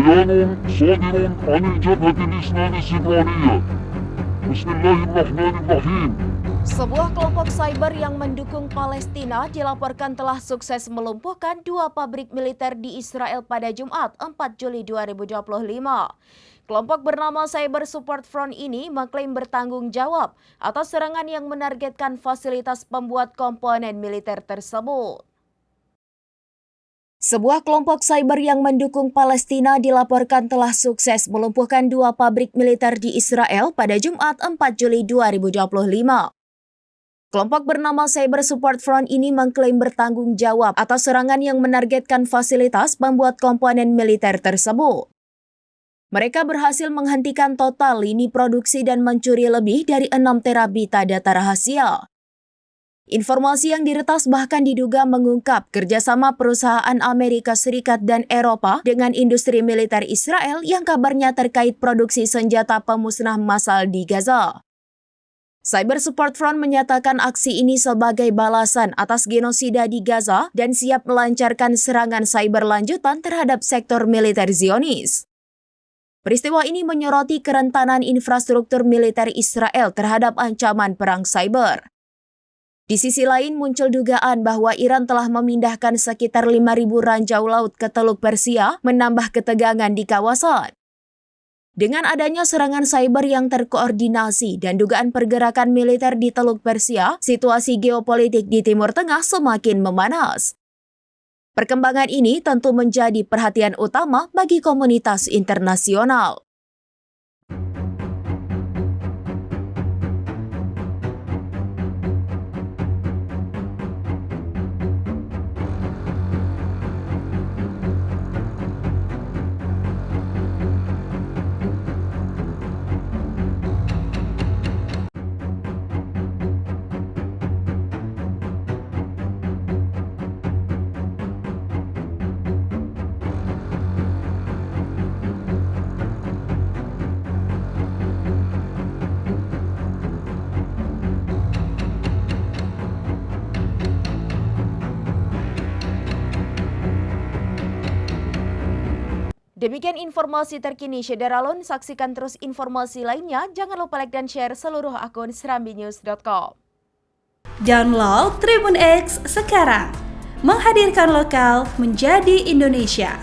بيان صادر عن الجبهة الإسلامية السيبرانية. بسم الله الرحمن الرحيم. Sebuah kelompok cyber yang mendukung Palestina dilaporkan telah sukses melumpuhkan 2 pabrik militer di Israel pada Jumat 4 Juli 2025. Kelompok bernama Cyber Support Front ini mengklaim bertanggung jawab atas serangan yang menargetkan fasilitas pembuat komponen militer tersebut. Sebuah kelompok cyber yang mendukung Palestina dilaporkan telah sukses melumpuhkan 2 pabrik militer di Israel pada Jumat 4 Juli 2025. Kelompok bernama Cyber Support Front ini mengklaim bertanggung jawab atas serangan yang menargetkan fasilitas pembuat komponen militer tersebut. Mereka berhasil menghentikan total lini produksi dan mencuri lebih dari 6 terabita data rahasia. Informasi yang diretas bahkan diduga mengungkap kerjasama perusahaan Amerika Serikat dan Eropa dengan industri militer Israel yang kabarnya terkait produksi senjata pemusnah massal di Gaza. Cyber Support Front menyatakan aksi ini sebagai balasan atas genosida di Gaza dan siap melancarkan serangan cyber lanjutan terhadap sektor militer Zionis. Peristiwa ini menyoroti kerentanan infrastruktur militer Israel terhadap ancaman perang cyber. Di sisi lain muncul dugaan bahwa Iran telah memindahkan sekitar 5.000 ranjau laut ke Teluk Persia, menambah ketegangan di kawasan. Dengan adanya serangan cyber yang terkoordinasi dan dugaan pergerakan militer di Teluk Persia, situasi geopolitik di Timur Tengah semakin memanas. Perkembangan ini tentu menjadi perhatian utama bagi komunitas internasional. Demikian informasi terkini Syederalun, saksikan terus informasi lainnya, jangan lupa like dan share seluruh akun serambinews.com. Download Tribun X sekarang, menghadirkan lokal menjadi Indonesia.